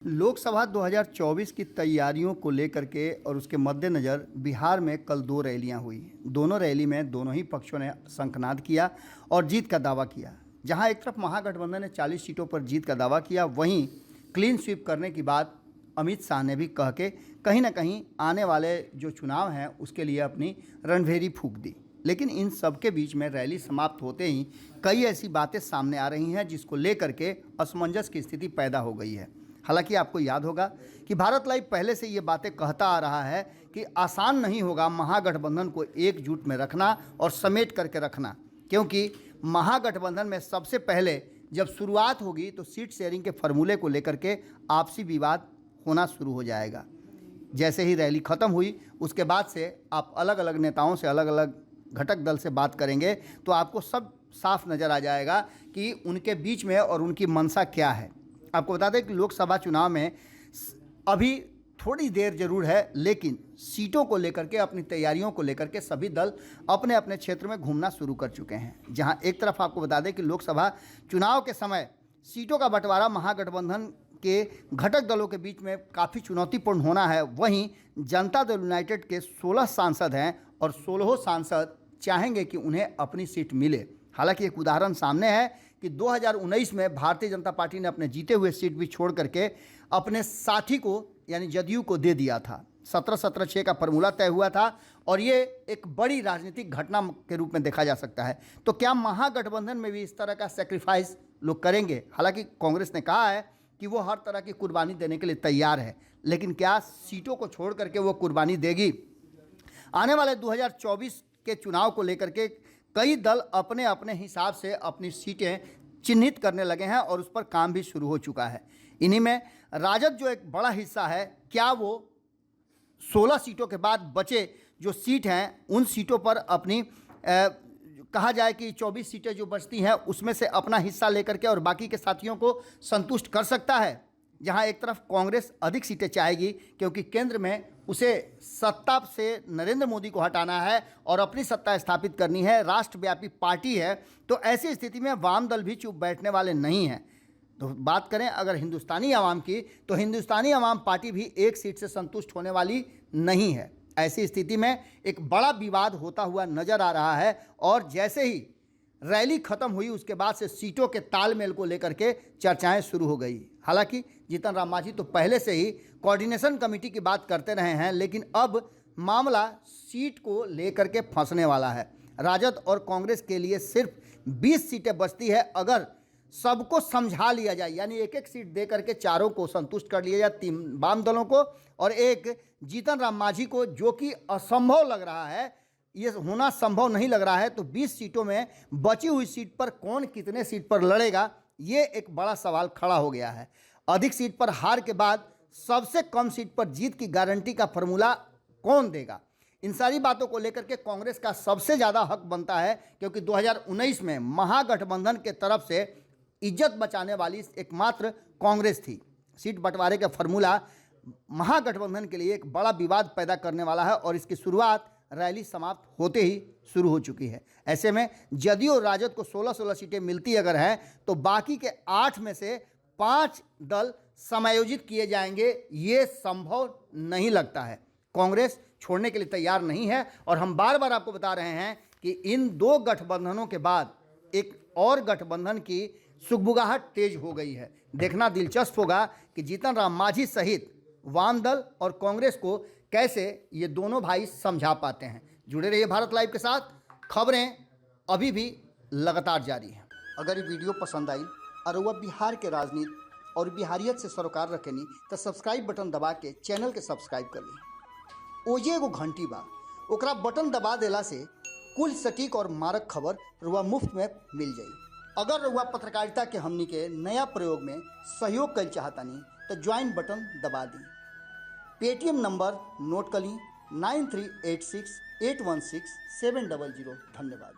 लोकसभा 2024 की तैयारियों को लेकर के और उसके मद्देनज़र बिहार में कल दो रैलियां हुई। दोनों रैली में दोनों ही पक्षों ने शंखनाद किया और जीत का दावा किया। जहां एक तरफ महागठबंधन ने 40 सीटों पर जीत का दावा किया, वहीं क्लीन स्वीप करने की बात अमित शाह ने भी कह के कहीं ना कहीं आने वाले जो चुनाव हैं उसके लिए अपनी रणभेरी फूंक दी। लेकिन इन सब के बीच में रैली समाप्त होते ही कई ऐसी बातें सामने आ रही हैं जिसको लेकर के असमंजस की स्थिति पैदा हो गई है। हालांकि आपको याद होगा कि भारत लाइव पहले से ये बातें कहता आ रहा है कि आसान नहीं होगा महागठबंधन को एकजुट में रखना और समेट करके रखना, क्योंकि महागठबंधन में सबसे पहले जब शुरुआत होगी तो सीट शेयरिंग के फॉर्मूले को लेकर के आपसी विवाद होना शुरू हो जाएगा। जैसे ही रैली ख़त्म हुई उसके बाद से आप अलग अलग नेताओं से, अलग अलग घटक दल से बात करेंगे तो आपको सब साफ नज़र आ जाएगा कि उनके बीच में और उनकी मंशा क्या है। आपको बता दें कि लोकसभा चुनाव में अभी थोड़ी देर जरूर है, लेकिन सीटों को लेकर के, अपनी तैयारियों को लेकर के सभी दल अपने अपने क्षेत्र में घूमना शुरू कर चुके हैं। जहां एक तरफ आपको बता दें कि लोकसभा चुनाव के समय सीटों का बंटवारा महागठबंधन के घटक दलों के बीच में काफ़ी चुनौतीपूर्ण होना है, वहीं जनता दल यूनाइटेड के 16 सांसद हैं और 16 सांसद चाहेंगे कि उन्हें अपनी सीट मिले। हालांकि एक उदाहरण सामने है कि 2019 में भारतीय जनता पार्टी ने अपने जीते हुए सीट भी छोड़ करके अपने साथी को यानी जदयू को दे दिया था। 17-17-6 का फॉर्मूला तय हुआ था और ये एक बड़ी राजनीतिक घटना के रूप में देखा जा सकता है। तो क्या महागठबंधन में भी इस तरह का सेक्रीफाइस लोग करेंगे? हालांकि कांग्रेस ने कहा है कि वो हर तरह की कुर्बानी देने के लिए तैयार है, लेकिन क्या सीटों को छोड़ करके वो कुर्बानी देगी? आने वाले 2024 के चुनाव को लेकर के कई दल अपने अपने हिसाब से अपनी सीटें चिन्हित करने लगे हैं और उस पर काम भी शुरू हो चुका है। इन्हीं में राजद जो एक बड़ा हिस्सा है, क्या वो 16 सीटों के बाद बचे जो सीट हैं उन सीटों पर अपनी कहा जाए कि 24 सीटें जो बचती हैं उसमें से अपना हिस्सा लेकर के और बाकी के साथियों को संतुष्ट कर सकता है? जहां एक तरफ कांग्रेस अधिक सीटें चाहेगी क्योंकि केंद्र में उसे सत्ता से नरेंद्र मोदी को हटाना है और अपनी सत्ता स्थापित करनी है, राष्ट्रव्यापी पार्टी है, तो ऐसी स्थिति में वाम दल भी चुप बैठने वाले नहीं हैं। तो बात करें अगर हिंदुस्तानी आवाम की, तो हिंदुस्तानी आवाम पार्टी भी एक सीट से संतुष्ट होने वाली नहीं है। ऐसी स्थिति में एक बड़ा विवाद होता हुआ नजर आ रहा है और जैसे ही रैली खत्म हुई उसके बाद से सीटों के तालमेल को लेकर के चर्चाएं शुरू हो गई। हालांकि जीतन राम मांझी तो पहले से ही कोऑर्डिनेशन कमेटी की बात करते रहे हैं, लेकिन अब मामला सीट को लेकर के फंसने वाला है। राजद और कांग्रेस के लिए सिर्फ 20 सीटें बचती है। अगर सबको समझा लिया जाए, यानी एक एक सीट दे करके चारों को संतुष्ट कर लिया जाए, 3 वाम दलों को और एक जीतन राम मांझी को, जो कि असंभव लग रहा है, ये होना संभव नहीं लग रहा है, तो 20 सीटों में बची हुई सीट पर कौन कितने सीट पर लड़ेगा, ये एक बड़ा सवाल खड़ा हो गया है। अधिक सीट पर हार के बाद सबसे कम सीट पर जीत की गारंटी का फॉर्मूला कौन देगा? इन सारी बातों को लेकर के कांग्रेस का सबसे ज़्यादा हक बनता है, क्योंकि 2019 में महागठबंधन के तरफ से इज्जत बचाने वाली एकमात्र कांग्रेस थी। सीट बंटवारे का फॉर्मूला महागठबंधन के लिए एक बड़ा विवाद पैदा करने वाला है और इसकी शुरुआत रैली समाप्त होते ही शुरू हो चुकी है। ऐसे में जदयू और राजद को 16-16 सीटें मिलती अगर हैं तो बाकी के 8 में से 5 दल समायोजित किए जाएंगे, ये संभव नहीं लगता है। कांग्रेस छोड़ने के लिए तैयार नहीं है और हम बार बार आपको बता रहे हैं कि इन 2 गठबंधनों के बाद एक और गठबंधन की सुगबुगाहट तेज हो गई है। देखना दिलचस्प होगा कि जीतन राम मांझी सहित वाम दल और कांग्रेस को कैसे ये दोनों भाई समझा पाते हैं। जुड़े रहिए भारत लाइव के साथ, खबरें अभी भी लगातार जारी हैं। अगर ये वीडियो पसंद आई और वह बिहार के राजनीति और बिहारियत से सरोकार रखेनी तो सब्सक्राइब बटन दबा के चैनल के सब्सक्राइब कर ली। ओजे एगो घंटी बा, ओकरा बटन दबा देला से कुल सटीक और मारक खबर रुआ मुफ्त में मिल जाई। अगर रुआ पत्रकारिता के हमनी के नया प्रयोग में सहयोग कर चाहतानी तो ज्वाइन बटन दबा दी। पेटीएम नंबर नोट कर ली 9386816700। धन्यवाद।